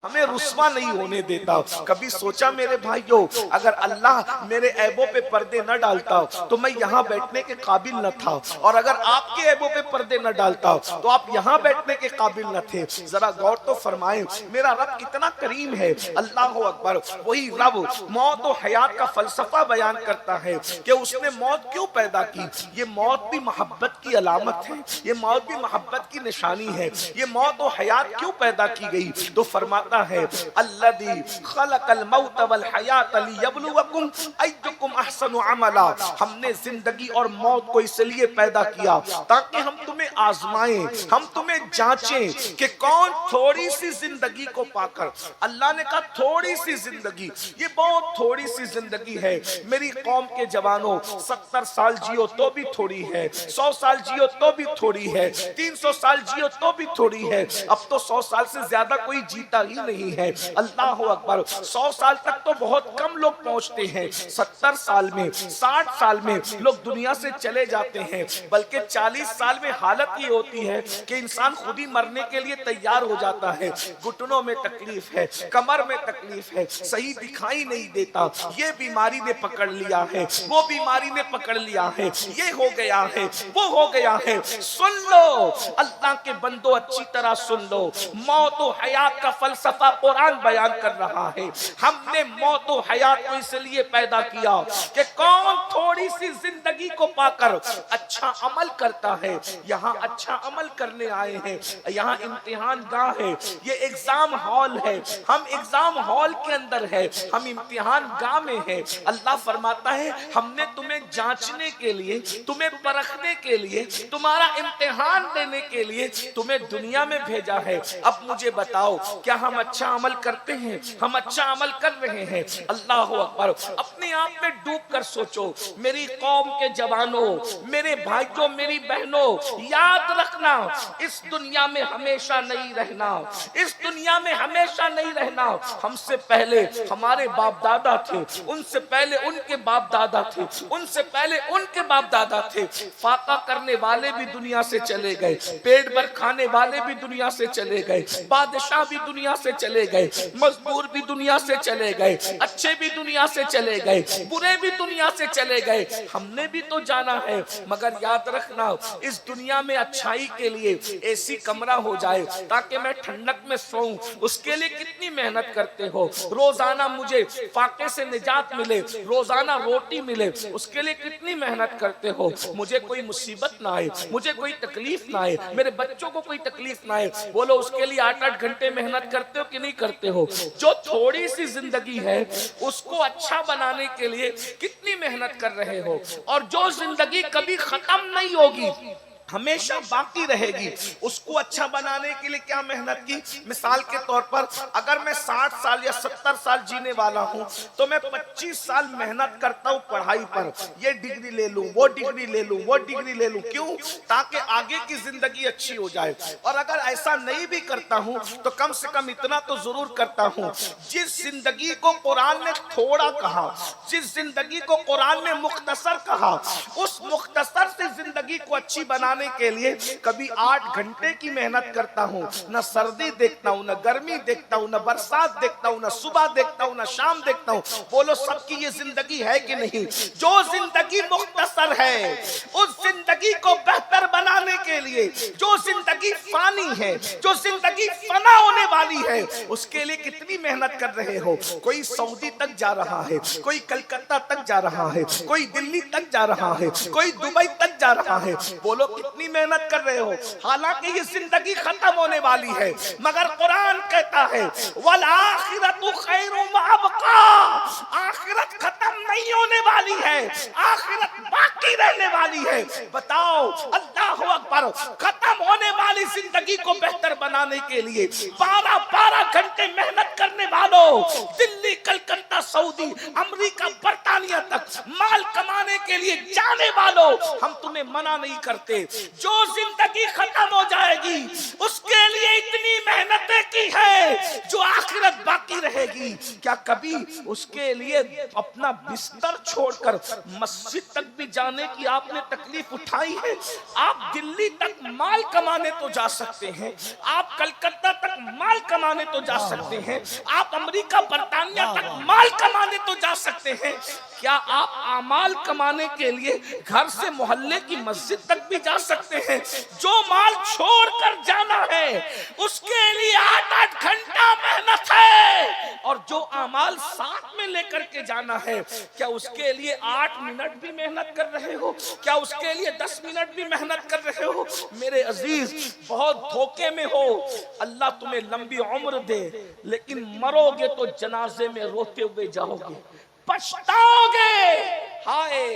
ہمیں رسوا نہیں ہونے دیتا. کبھی سوچا میرے بھائیوں اگر اللہ میرے عیبوں پہ پردے نہ ڈالتا تو میں یہاں بیٹھنے کے قابل نہ تھا, اور اگر آپ کے عیبوں پہ پردے نہ ڈالتا تو آپ یہاں بیٹھنے کے قابل نہ تھے. ذرا غور تو فرمائیں, میرا رب کتنا کریم ہے. اللہ اکبر. وہی رب موت و حیات کا فلسفہ بیان کرتا ہے کہ اس نے موت کیوں پیدا کی. یہ موت بھی محبت کی علامت ہے, یہ موت بھی محبت کی نشانی ہے. یہ موت و حیات کیوں پیدا کی گئی تو فرماتا ہے الذی خلق الموت والحیات لیبلوکم ایکم احسن عملا. ہم نے زندگی اور موت کو اس لیے پیدا کیا تاکہ ہم تمہیں آزمائیں, ہم تمہیں جانچیں کہ کون تھوڑی سی زندگی کو پا کر. اللہ نے کہا تھوڑی سی زندگی, یہ بہت تھوڑی سی زندگی ہے. میری قوم کے جوانوں 70 سال جیو تو بھی تھوڑی ہے, 100 سال جیو تو بھی تھوڑی ہے, 300 سال جیو تو بھی تھوڑی ہے. اب تو 100 سال سے زیادہ کوئی جیتا ہی نہیں ہے. اللہ اکبر. 100 سال تک تو بہت کم لوگ پہنچتے ہیں, 70 سال میں 60 سال میں لوگ دنیا سے چلے جاتے ہیں, بلکہ 40 سال میں حالت یہ ہوتی ہے کہ انسان خود ہی مرنے کے لیے تیار ہو جاتا ہے. گھٹنوں میں تکلیف ہے, کمر میں تکلیف ہے, صحیح دکھائی نہیں دیتا, یہ بیماری نے پکڑ لیا ہے, وہ بیماری نے پکڑ لیا ہے, یہ ہو گیا ہے, وہ ہو گیا ہے. سن لو اللہ کے بندو, اچھی طرح سن لو, موت و حیات کا فلسفہ قرآن بیان کر رہا ہے. ہم نے موت و حیات کو اس لیے پیدا کیا کہ کون تھوڑی سی زندگی کو پا کر اچھا عمل کرتا ہے. یہاں اچھا عمل کرنے آئے ہیں, یہاں امتحان گاہ ہے, یہ ایگزام ہال ہے, ہم ایگزام ہال کے اندر ہے, ہم امتحان گاہ میں ہیں. اللہ فرماتا ہے ہم نے تمہیں جانچنے کے لیے, تمہیں پرکھنے کے لیے, تمہارا امتحان لینے کے لیے تمہیں دنیا میں بھیجا ہے. اب مجھے بتاؤ کیا ہم اچھا عمل کرتے ہیں؟ ہم اچھا عمل کر رہے ہیں؟ اللہ اکبر. اپنے آپ میں ڈوب کر سوچو. میری قوم کے جوانوں, میرے بھائیوں, میری بہنوں, یاد رکھنا اس دنیا میں ہمیشہ نہیں رہنا, اس دنیا میں ہمیشہ نہیں رہنا. ہم سے پہلے ہمارے باپ دادا تھے, ان سے پہلے ان کے باپ دادا تھے, ان سے پہلے ان کے باپ دادا تھے. فاقہ کرنے والے بھی دنیا سے چلے گئے, پیٹ بھر کھانے والے بھی دنیا سے چلے گئے, بادشاہ بھی دنیا سے چلے گئے, مزدور بھی دنیا سے چلے گئے, اچھے بھی دنیا سے چلے گئے, برے بھی دنیا سے چلے گئے. ہم نے بھی تو جانا ہے, مگر یاد رکھنا اس دنیا میں اچھائی کے لیے ایسی کمرہ ہو جائے تاکہ میں ٹھنڈک میں سوؤں, اس کے لیے کتنی محنت کرتے ہو. روزانہ مجھے فاقے سے نجات ملے, روزانہ روٹی ملے, اس کے لیے کتنی محنت کرتے ہو. مجھے کوئی مصیبت نہ آئے, مجھے کوئی تکلیف نہ آئے, میرے بچوں کو کوئی تکلیف نہ آئے. بولو اس کے لیے 8-8 گھنٹے محنت کرتے ہو کہ نہیں کرتے ہو؟ جو تھوڑی سی زندگی ہے اس کو اچھا بنانے کے لیے کتنی محنت کر رہے ہو. اور جو زندگی کبھی ختم نہیں ہوگی, ہمیشہ باقی رہے گی, اس کو اچھا بنانے کے لیے کیا محنت کی. مثال کے طور پر اگر میں 60 سال یا 70 سال جینے والا ہوں تو میں 25 سال محنت کرتا ہوں پڑھائی پر, یہ ڈگری لے لوں, وہ ڈگری لے لوں, وہ ڈگری لے لوں. کیوں؟ تاکہ آگے کی زندگی اچھی ہو جائے. اور اگر ایسا نہیں بھی کرتا ہوں تو کم سے کم اتنا تو ضرور کرتا ہوں, جس زندگی کو قرآن نے تھوڑا کہا, جس زندگی کو قرآن نے مختصر کہا, اس مختصر سے زندگی کو اچھی بنانے کے لیے کبھی 8 گھنٹے کی محنت کرتا ہوں. نہ سردی دیکھتا ہوں, نہ گرمی دیکھتا ہوں, نہ برسات دیکھتا ہوں, نہ صبح دیکھتا ہوں, نہ شام دیکھتا ہوں. بولو سب کی یہ زندگی ہے کہ نہیں؟ جو زندگی مختصر ہے اس زندگی کو بہتر بنانے کے لیے, جو زندگی فانی ہے, جو زندگی فنا ہونے والی ہے, اس کے لیے کتنی محنت کر رہے ہو. کوئی سعودی تک جا رہا ہے, کوئی کلکتہ تک جا رہا ہے, کوئی دلی تک جا رہا ہے, کوئی دبئی تک جا رہا ہے. بولو کتنی محنت کر رہے ہو. حالانکہ یہ زندگی ختم ہونے والی ہے, مگر قرآن کہتا ہے والآخرۃ خیر وابقیٰ, آخرت ختم نہیں ہونے والی ہے, آخرت باقی رہنے والی ہے. بتاؤ اللہ اکبر. ختم ہونے والی زندگی کو بہتر بنانے کے لیے 12 گھنٹے محنت کرنے والوں, دلی, کلکتہ, سعودی, امریکہ, برطانیہ تک مال کمانے کے لیے جانے والوں, ہم تمہیں منع نہیں کرتے. جو زندگی ختم ہو جائے گی اس کے لیے اتنی محنتیں کی ہے جو آخرت باقی رہے گی، کیا کبھی اس کے لیے اپنا بستر چھوڑ کر مسجد تک بھی جانے کی آپ نے تکلیف اٹھائی ہے؟ آپ دلی تک مال کمانے تو جا سکتے ہیں، آپ کلکتہ تک مال کمانے تو جا سکتے ہیں، آپ امریکہ برطانیہ تک مال کمانے تو جا سکتے ہیں، کیا آپ اعمال کمانے کے لیے گھر سے محلے کی مسجد تک بھی جا سکتے ہیں؟ جو مال چھوڑ کر جانا ہے اس کے لیے 8-8 گھنٹہ محنت ہے، اور جو اعمال ساتھ میں لے کر کے جانا ہے کیا اس کے لیے 8 منٹ بھی محنت کر رہے ہو؟ کیا اس کے لیے 10 منٹ بھی محنت کر رہے ہو؟ میرے عزیز بہت دھوکے میں ہو، اللہ تمہیں لمبی عمر دے، لیکن مرو گے تو جنازے میں روتے ہوئے جاؤ گے، پچھتاؤ گے، ہائے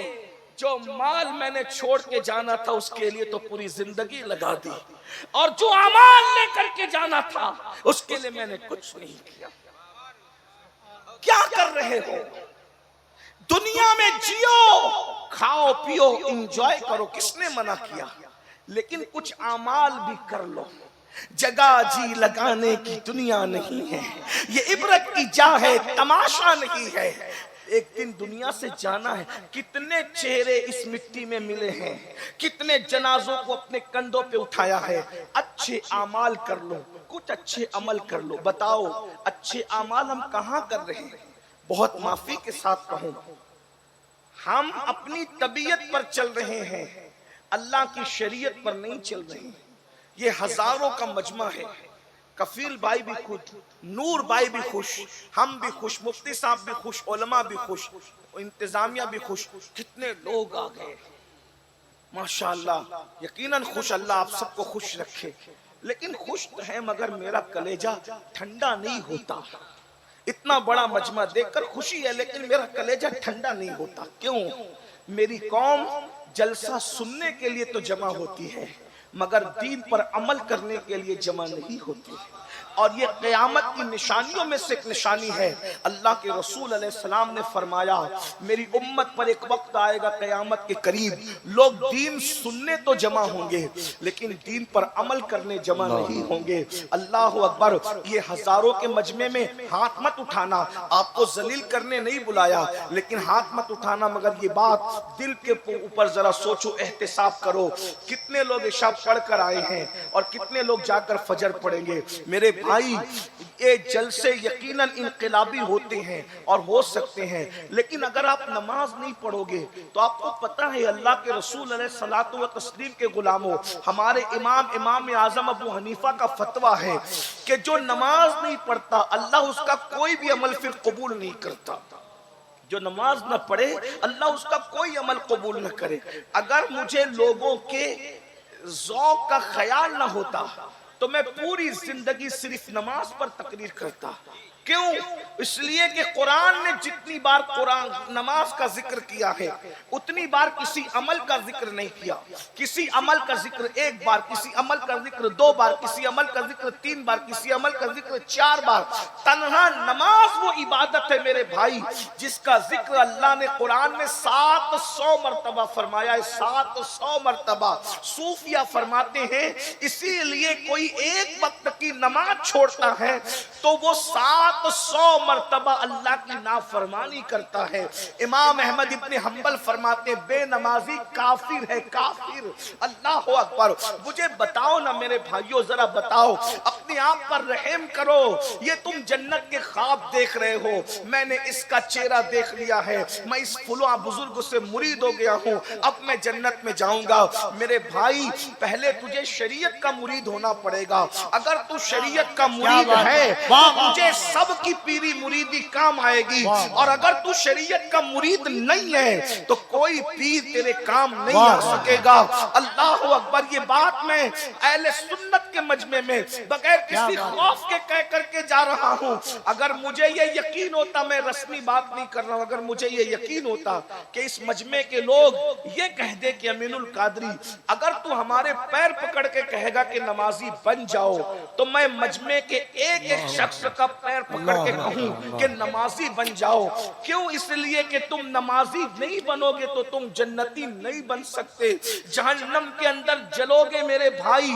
جو مال میں نے چھوڑ کے جانا تھا اس کے لیے تو پوری زندگی لگا دی، اور جو اعمال لے کر کے جانا تھا اس کے لیے میں نے کچھ نہیں کیا۔ کیا کر رہے ہو؟ دنیا میں جیو، کھاؤ پیو، انجوائے کرو، کس نے منع کیا؟ لیکن کچھ اعمال بھی کر لو۔ جگہ جی لگانے کی دنیا نہیں ہے، یہ عبرت کی جا ہے، تماشا نہیں ہے۔ ایک دن دنیا سے جانا ہے۔ کتنے چہرے اس مٹی میں ملے ہیں، کتنے جنازوں کو اپنے کندھوں پہ اٹھایا ہے۔ اچھے اعمال کر لو، کچھ اچھے عمل کر لو۔ بتاؤ اچھے اعمال ہم کہاں کر رہے ہیں؟ بہت معافی کے ساتھ کہوں، ہم اپنی طبیعت پر چل رہے ہیں، اللہ کی شریعت پر نہیں چل رہے ہیں۔ یہ ہزاروں کا مجمع ہے، کفیل بھائی بھی خوش، نور بھائی بھی خوش، ہم بھی خوش، مفتی صاحب بھی خوش، علماء بھی خوش، انتظامیہ بھی خوش، کتنے لوگ آ گئے ماشاءاللہ۔ یقیناً خوش، اللہ آپ سب کو خوش رکھے، لیکن خوش تو ہے مگر میرا کلیجہ ٹھنڈا نہیں ہوتا۔ اتنا بڑا مجمع دیکھ کر خوشی ہے لیکن میرا کلیجہ ٹھنڈا نہیں ہوتا۔ کیوں؟ میری قوم جلسہ سننے کے لیے تو جمع ہوتی ہے مگر دین پر عمل کرنے کے لیے جمع نہیں ہوتی، اور یہ قیامت کی نشانیوں میں سے ایک نشانی ہے۔ اللہ کے رسول علیہ السلام نے فرمایا میری امت پر ایک وقت آئے گا قیامت کے قریب، لوگ دین سننے تو جمع ہوں گے لیکن دین پر عمل کرنے جمع نہیں ہوں گے۔ اللہ اکبر۔ یہ ہزاروں کے مجمع میں ہاتھ مت اٹھانا، آپ کو ذلیل کرنے نہیں بلایا، لیکن ہاتھ مت اٹھانا، مگر یہ بات دل کے اوپر ذرا سوچو، احتساب کرو، کتنے لوگ عشاء پڑھ کر آئے ہیں اور کتنے لوگ جا کر فجر پڑھیں گے؟ میرے بھائی یہ جلسے یقیناً انقلابی ہوتے ہیں اور ہو سکتے ہیں، لیکن اگر آپ نماز نہیں پڑھو گے تو آپ کو پتہ ہے اللہ کے رسول علیہ الصلوۃ والتسلیم کے غلاموں، ہمارے امام اعظم ابو حنیفہ کا فتویٰ ہے کہ جو نماز نہیں پڑھتا اللہ اس کا کوئی بھی عمل پھر قبول نہیں کرتا۔ جو نماز نہ پڑھے اللہ اس کا کوئی عمل قبول نہ کرے۔ اگر مجھے لوگوں کے ذوق کا خیال نہ ہوتا تو میں پوری زندگی صرف نماز پر تقریر کرتا۔ کیوں؟ اس لیے کہ قرآن نے جتنی بار نماز کا ذکر کیا ہے اتنی بار کسی عمل کا ذکر نہیں کیا۔ کسی عمل کا ذکر 1 بار، کسی عمل کا ذکر 2 بار، کسی عمل کا ذکر 3 بار، کسی عمل کا ذکر 4 بار۔ تنہا نماز وہ عبادت ہے میرے بھائی جس کا ذکر اللہ نے قرآن میں 700 مرتبہ فرمایا ہے، 700 مرتبہ۔ صوفیہ فرماتے ہیں اسی لیے کوئی ایک وقت کی نماز چھوڑتا ہے تو وہ 700 مرتبہ اللہ کی نافرمانی کرتا ہے۔ امام احمد ابن حنبل فرماتے ہیں بے نمازی کافر ہے، کافر۔ اللہ اکبر۔ مجھے بتاؤ نا میرے بھائیوں، ذرا بتاؤ، اپنے آپ پر رحم کرو۔ یہ تم جنت کے خواب دیکھ رہے ہو، میں نے اس کا چہرہ دیکھ لیا ہے، میں اس فلاں بزرگ سے مرید ہو گیا ہوں، اب میں جنت میں جاؤں گا۔ میرے بھائی پہلے تجھے شریعت کا مرید ہونا پڑے گا۔ اگر تو شریعت کا مرید ہے تو تجھے سب کی پیری مریدی کام آئے گی، اور اگر تو شریعت کا مرید نہیں ہے تو کوئی پیر تیرے کام نہیں آ سکے گا۔ اللہ اکبر۔ یہ بات میں اہل سنت کے مجمع میں بغیر کسی خوف کے کہہ کر کے جا رہا ہوں۔ اگر مجھے یہ یقین ہوتا، میں رسمی بات نہیں کر رہا ہوں، اگر مجھے یہ یقین ہوتا کہ اس مجمع کے لوگ یہ کہہ دے کہ امین القادری اگر تو ہمارے پیر پکڑ کے کہے گا کہ نمازی بن جاؤ، تو میں مجمع کے ایک ایک شخص کا پیر پکڑ کے کہوں کہ نمازی بن جاؤ۔ کیوں؟ اس لیے کہ تم نمازی نہیں بنو گے تو تم جنتی نہیں بن سکتے۔ جہنم کے اندر جلو گے میرے بھائی،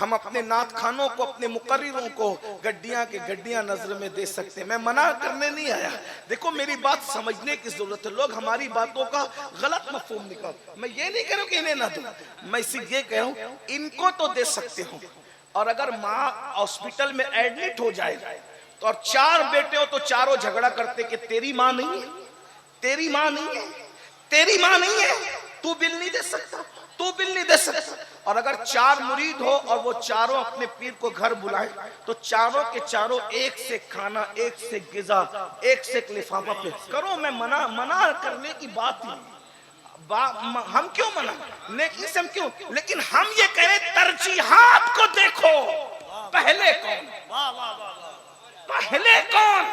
ہم اپنے نعت خانوں کو، اپنے مقرروں کو گڈیاں کے گڈیاں نظر میں دے سکتے ہیں. میں منع کرنے نہیں آیا. دیکھو میری بات سمجھنے کی ضرورت ہے. لوگ ہماری باتوں کا غلط مفہوم نکال. میں یہ نہیں کہہ رہا ہوں کہ انہیں نہ دوں، میں اسی یہ کہہ رہا ہوں ان کو تو دے سکتے ہوں. اور اگر ماں ہاسپٹل میں ایڈمٹ ہو جائے تو اور 4 بیٹے ہو تو چاروں جھگڑا کرتے کہ تیری ماں نہیں ہے، تیری ماں نہیں ہے، تیری ماں نہیں ہے، تو بل نہیں دے سکتا، تو بل نہیں دے سکتا. اور اگر 4 مرید ہو اور وہ چاروں اپنے پیر کو گھر بلائیں تو چاروں کے چاروں ایک سے کھانا، ایک سے غذا، ایک سے لفافہ پیش کرو. میں منع کرنے کی بات نہیں. ہم کیوں منع؟ لیکن سے ہم کیوں؟ لیکن ہم یہ کہیں ترجیحات کو دیکھو. پہلے کون؟ پہلے کون؟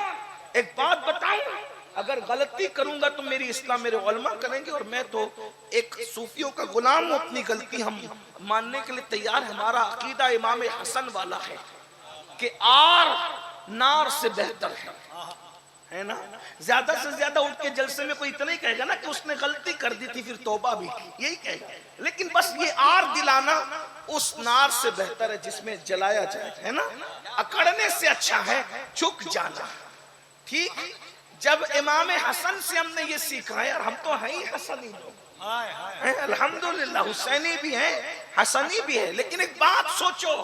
ایک بات بتاؤں، اگر غلطی کروں گا تو میری اصلاح میرے علماء کریں گے، اور میں تو ایک صوفیوں کا غلام ہوں. اپنی غلطی ہم ماننے کے لیے تیار. ہمارا عقیدہ امام حسن والا ہے کہ آر نار سے بہتر ہے نا. زیادہ سے زیادہ اٹھ کے جلسے میں کوئی اتنا ہی کہے گا نا کہ اس نے غلطی کر دی تھی پھر توبہ بھی کی، یہی کہے گا. لیکن بس یہ آر دلانا اس نار سے بہتر ہے جس میں جلایا جائے، ہے نا. اکڑنے سے اچھا ہے جھک جانا. ٹھیک. جب امام حسن سے ہم نے یہ سیکھا ہے، اور ہم تو ہیں ہی حسنی لوگ، الحمدللہ حسینی بھی ہیں حسنی بھی ہے. لیکن ایک بات سوچو،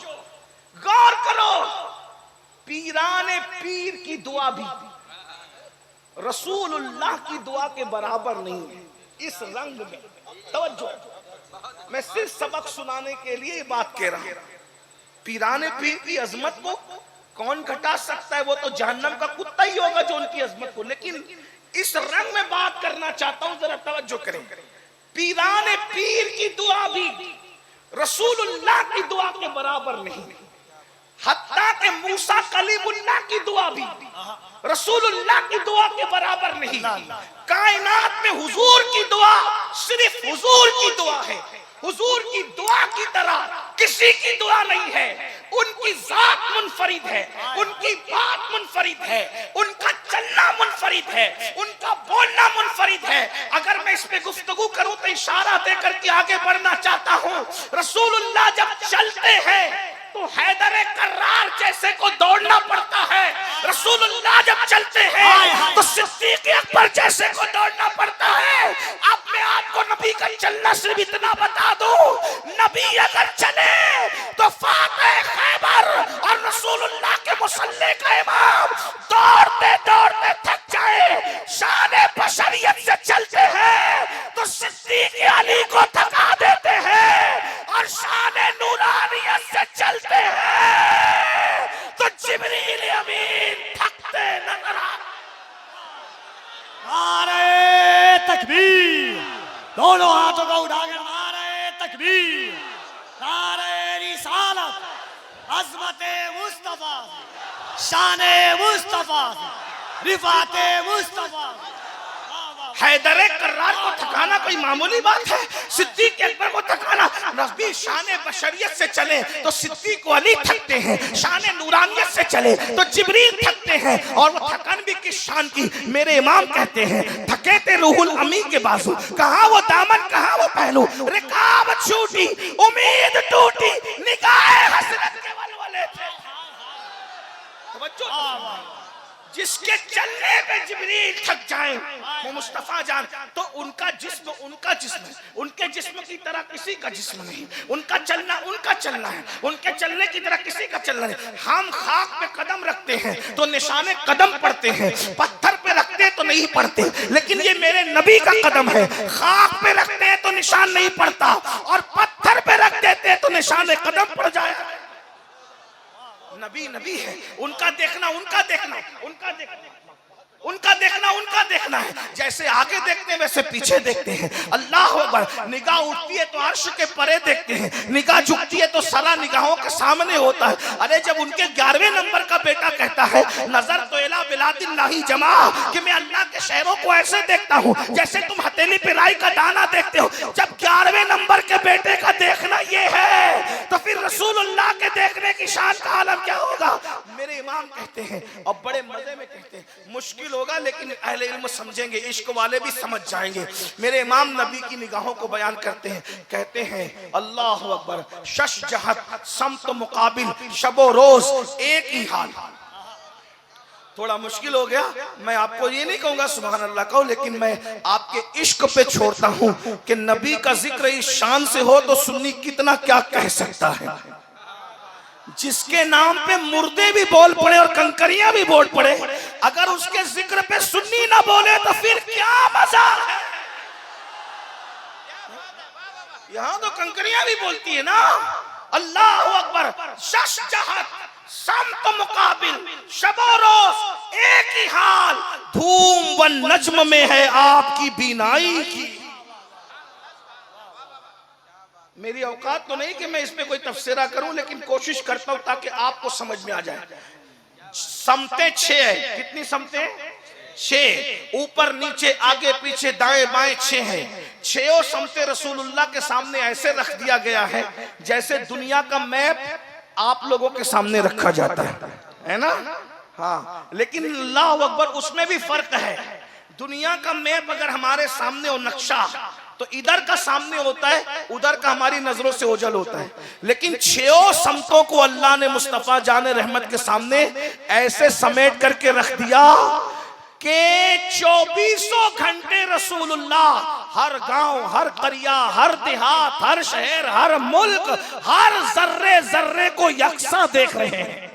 غور کرو، پیران پیر کی دعا بھی رسول اللہ کی دعا کے برابر نہیں ہے. اس رنگ میں توجہ، میں صرف سبق سنانے کے لیے یہ بات کہہ رہا ہوں. پیران پیر کی عظمت کو کون گھٹا سکتا ہے؟ وہ تو جہنم کا کتا ہی ہوگا جو ان کی عظمت کو. لیکن اس رنگ میں بات کرنا چاہتا ہوں، ذرا توجہ کریں. پیران پیر کی دعا بھی رسول اللہ کی دعا کے برابر نہیں. حتیٰ کہ موسیٰ کلیم اللہ کی دعا بھی رسول اللہ کی دعا کے برابر نہیں. کائنات میں حضور کی دعا صرف حضور کی دعا ہے. حضور کی دعا کی طرح کسی کی دعا نہیں ہے. ان کی ذات منفرد ہے، ان کی بات منفرد ہے، ان کا چلنا منفرد ہے، ان کا بولنا منفرد ہے. اگر میں اس پہ گفتگو کروں تو اشارہ دے کر کے آگے بڑھنا چاہتا ہوں. رسول اللہ جب چلتے ہیں تو حیدر کرار جیسے کو دوڑنا پڑتا ہے. رسول اللہ جب چلتے ہیں تو صدیق اکبر جیسے کو دوڑنا پڑتا ہے. اب میں آپ کو نبی کا چلنا صرف اتنا بتا دوں، نبی اگر چلے تو فاتح خیبر اور رسول اللہ کے مصلی کا امام دوڑتے دوڑتے تھک جائے. شان بشریت سے چلتے ہیں تو صدیق علی کو تھکا دیتے ہیں، اور شان نورانیت سے چلتے ہیں تو جبریل امین تھکتے نظر آتے. نعرہ تکبیر، دونوں ہاتھوں کو اٹھا کر نعرہ تکبیر، نعرہ رسالت، عظمت مصطفیٰ، شان مصطفیٰ، رفعت مصطفیٰ. حیدر کرار کو تھکانا کوئی معمولی بات ہے؟ صدیق اکبر کو تھکانا. نبی شان بشریت سے چلے تو صدیق و علی تھکتے ہیں، شان نورانیت سے چلے تو جبریل تھکتے ہیں. اور وہ تھکن بھی کس شان کی؟ میرے امام کہتے ہیں تھکے تھے روح الامین کے بازو، کہاں وہ دامن کہاں وہ پہلو، رکاب چھوٹی امید ٹوٹی، نگاہ حسرت کے ولولے تھے. توجہ، جس کے چلنے پہ جبریل تھک جائیں وہ مصطفیٰ جان، تو ان کا جسم ان کا جسم ہے. ان کے جسم کی طرح کسی کا جسم نہیں. ان کا چلنا ان کا چلنا ہے، ان کے چلنے کی طرح کسی کا چلنا نہیں. ہم خاک پہ قدم رکھتے ہیں تو نشان قدم پڑتے ہیں، پتھر پہ رکھتے تو نہیں پڑتے. لیکن یہ میرے نبی کا قدم ہے، خاک پہ رکھتے ہیں تو نشان نہیں پڑتا، اور پتھر پہ رکھ دیتے ہیں تو نشان قدم پڑ جائے. نبی نبی ہے، ان کا دیکھنا ان کا دیکھنا ان کا دیکھنا ان کا دیکھنا ان کا دیکھنا ہے. جیسے آگے دیکھتے ہیں ویسے پیچھے دیکھتے ہیں. اللہ اکبر. نگاہ اٹھتی ہے تو عرش کے پرے دیکھتے ہیں، نگاہ جھکتی ہے تو سرا نگاہوں کے سامنے ہوتا ہے. ارے جب ان کے 11ویں نمبر کا بیٹا کہتا ہے نظر تو الی بلاد اللہ جمع، کہ میں اللہ کے شہروں کو ایسے دیکھتا ہوں جیسے تم ہتھیلی پہ رائی کا دانہ دیکھتے ہو. جب 11ویں نمبر کے بیٹے کا دیکھنا یہ ہے تو پھر رسول اللہ کے دیکھنے کی شان کا عالم کیا ہوگا؟ میرے امام کہتے ہیں اور بڑے مزے میں کہتے ہیں، مشکل مشکل ہوگا لیکن اہل علم سمجھیں گے، عشق والے بھی سمجھ جائیں گے۔ میرے امام نبی کی نگاہوں کو بیان کرتے ہیں، کہتے ہیں اللہ اکبر، شش جہت سمت مقابل، شب و روز ایک ہی حال۔ تھوڑا مشکل ہو گیا، میں آپ کو یہ نہیں کہوں گا سبحان اللہ کہو، لیکن میں آپ کے عشق پہ چھوڑتا ہوں کہ نبی کا ذکر اس شان سے ہو تو سنی کتنا کیا کہہ سکتا ہے۔ جس کے نام پہ مردے بھی بول پڑے اور کنکریاں بھی بول پڑے، اگر اس کے ذکر پہ سنی نہ بولے تو پھر کیا مزہ ہے؟ یہاں تو کنکریاں بھی بولتی ہے نا۔ اللہ اکبر، شش جہت سمت مقابل، شب و روز ایک ہی حال، دھوم و نجم میں ہے آپ کی بینائی کی۔ میری اوقات تو نہیں کہ میں اس پہ کوئی تفسیرہ کروں، لیکن کوشش کرتا ہوں تاکہ آپ کو سمجھ میں آ جائے۔ سمتیں 6 ہیں، کتنی سمتیں؟ 6، اوپر نیچے آگے پیچھے دائیں بائیں 6 ہیں۔ 6 سمتیں رسول اللہ کے سامنے ایسے رکھ دیا گیا ہے جیسے دنیا کا میپ آپ لوگوں کے سامنے رکھا جاتا ہے نا؟ ہاں، لیکن اللہ اکبر اس میں بھی فرق ہے۔ دنیا کا میپ اگر ہمارے سامنے ہو نقشہ تو ادھر کا سامنے ہوتا ہے، ادھر کا ہماری نظروں سے اوجھل ہوتا ہے، لیکن 6 سمتوں کو اللہ نے مصطفیٰ جان رحمت کے سامنے ایسے سمیٹ کر کے رکھ دیا کہ 24 گھنٹے رسول اللہ ہر گاؤں، ہر قریہ، ہر دیہات، ہر شہر، ہر ملک، ہر ذرے ذرے کو یکساں دیکھ رہے ہیں۔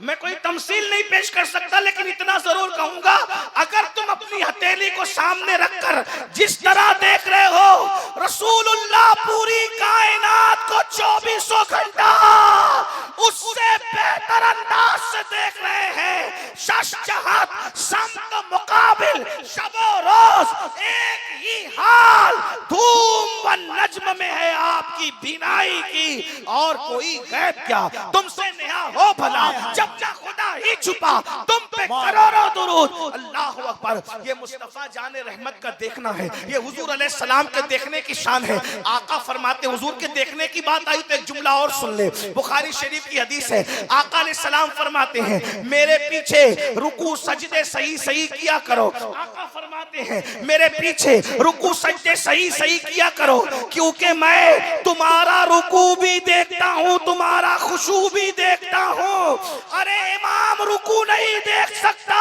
میں کوئی تمثیل نہیں پیش کر سکتا، لیکن اتنا ضرور کہوں گا، اگر تم اپنی ہتھیلی کو سامنے رکھ کر جس طرح دیکھ رہے ہو رسول اللہ پوری کائنات کو 24 گھنٹہ اس سے بہتر انداز سے دیکھ رہے ہیں۔ شش جہت سمت مقابل، شب و روز ایک ہی حال، دھوم و نجم میں ہے آپ کی بینائی کی، اور کوئی غیب کیا تم سے نہا ہو بھلا، جب نہ خدا ہی چھپا تم پہ کروڑوں درود۔ اللہ اکبر، یہ مصطفیٰ جان رحمت کا دیکھنا ہے، یہ حضور علیہ السلام کے دیکھنے کی شان ہے۔ آقا فرماتے ہیں، حضور کے دیکھنے کی بات آئی تو ایک جملہ اور سن لے، بخاری شریف کی حدیث ہے، آقا علیہ السلام فرماتے ہیں میرے پیچھے رکوع سجدے صحیح صحیح کیا کرو۔ آقا فرماتے ہیں میرے پیچھے رکوع سجدے صحیح صحیح کیا کرو، کیونکہ میں تمہارا رکوع بھی دیکھتا ہوں، تمہارا خشوع بھی دیکھتا ہوں۔ ارے امام رکوع نہیں دیکھ سکتا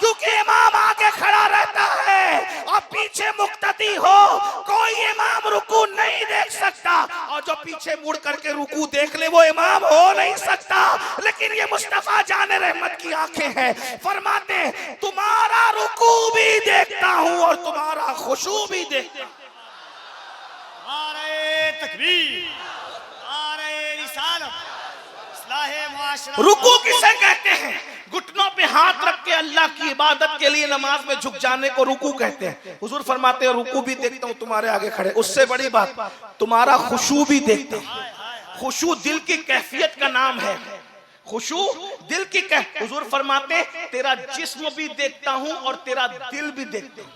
کیونکہ امام آگے کھڑا رہتا ہے، اور پیچھے مقتدی ہو کوئی امام رکوع نہیں دیکھ سکتا، اور جو پیچھے مڑ کر کے رکوع دیکھ لے وہ امام ہو نہیں سکتا۔ لیکن یہ مصطفیٰ جان رحمت کی آنکھیں ہیں، فرماتے ہیں تمہارا رکوع بھی دیکھتا ہوں اور تمہارا خشوع بھی دیکھتا ہوں۔ نعرہ تکبیر، نعرہ رسالت، اصلاح معاشرہ۔ رکوع کسے کہتے ہیں؟ گھٹنوں پہ ہاتھ رکھ کے اللہ کی عبادت کے لیے نماز میں جھک جانے کو رکوع کہتے ہیں۔ حضور فرماتے ہیں رکوع بھی دیکھتا ہوں تمہارے آگے کھڑے، اس سے بڑی بات تمہارا خشوع بھی دیکھتا ہوں۔ خشوع دل کی کیفیت کا نام ہے، خشوع دل کی کیفیت۔ حضور فرماتے ہیں تیرا جسم بھی دیکھتا ہوں اور تیرا دل بھی دیکھتا ہوں۔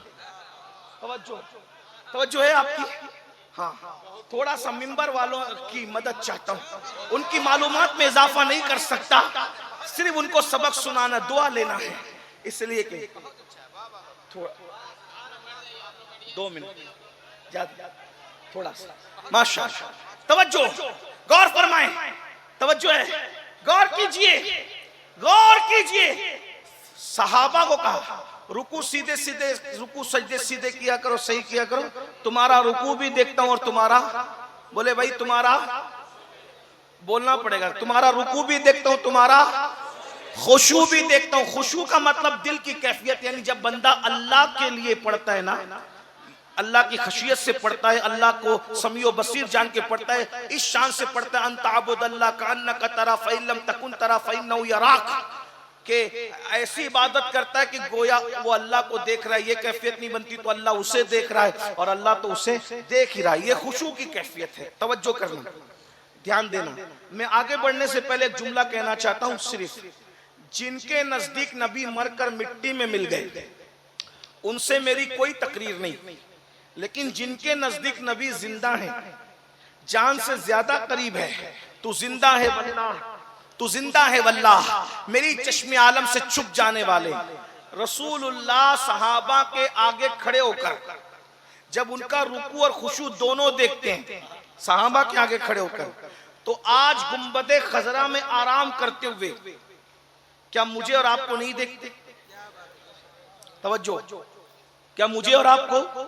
توجہ ہے آپ کی؟ ہاں، تھوڑا سا منبر والوں کی مدد چاہتا ہوں، ان کی معلومات میں اضافہ نہیں کر سکتا، صرف ان کو سبق سنانا، دعا لینا ہے، اس لیے کہ 2 منٹ تھوڑا سا ماشاءاللہ۔ توجہ، غور فرمائیں، توجہ ہے، غور کیجئے، غور کیجئے۔ صحابہ کو کہا رکوع سیدھے سیدھے، رکوع سجدے سیدھے کیا کرو، صحیح کیا کرو، تمہارا رکوع بھی دیکھتا ہوں اور تمہارا، بولے بھائی تمہارا، بولنا پڑے گا، تمہارا رکوع بھی دیکھتا ہوں، تمہارا خشوع بھی دیکھتا ہوں۔ خشوع کا مطلب دل کی کیفیت، یعنی جب بندہ اللہ کے لیے پڑھتا ہے نا، اللہ کی خشیت سے پڑھتا ہے، اللہ کو سمیع و بصیر جان کے پڑھتا ہے، اس شان سے پڑھتا ہے ان تعبد اللہ کانک تری فإن لم تکن تری فإنہ یراک، کہ ایسی عبادت کرتا ہے کہ گویا وہ اللہ کو دیکھ رہا ہے۔ یہ کیفیت نہیں بنتی تو اللہ اسے دیکھ رہا ہے اور اللہ تو اسے دیکھ ہی رہا ہے، یہ خشوع کی کیفیت ہے۔ توجہ کرنا، دھیان دینا۔ میں آگے بڑھنے سے پہلے ایک جملہ کہنا چاہتا ہوں، صرف جن کے نزدیک نبی مر کر مٹی میں مل گئے ان سے میری کوئی تقریر نہیں، لیکن جن کے نزدیک نبی زندہ ہیں، جان سے زیادہ قریب ہے، تو زندہ ہے بننا، تو زندہ ہے واللہ، میری چشم عالم سے چھپ جانے والے۔ رسول اللہ صحابہ کے آگے کھڑے ہو کر جب ان کا رکوع اور خشوع دونوں دیکھتے ہیں، صحابہ کے آگے کھڑے ہو کر، تو آج گنبد خضرا میں آرام کرتے ہوئے کیا مجھے اور آپ کو نہیں دیکھتے؟ توجہ، کیا مجھے اور آپ کو؟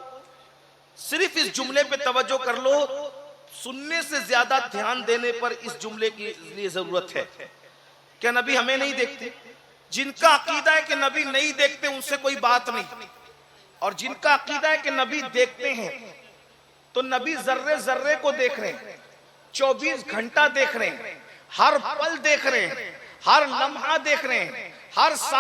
صرف اس جملے پہ توجہ کر لو، سننے سے زیادہ دھیان دینے پر اس جملے کی لیے ضرورت ہے۔ کیا نبی ہمیں نہیں دیکھتے؟ جن کا عقیدہ ہے کہ نبی نہیں دیکھتے ان سے کوئی بات نہیں، اور جن کا عقیدہ ہے کہ نبی دیکھتے ہیں تو نبی ذرے ذرے کو دیکھ رہے ہیں، 24 گھنٹہ دیکھ رہے ہیں، ہر پل دیکھ رہے ہیں، ہر لمحہ دیکھ رہے ہیں، ہر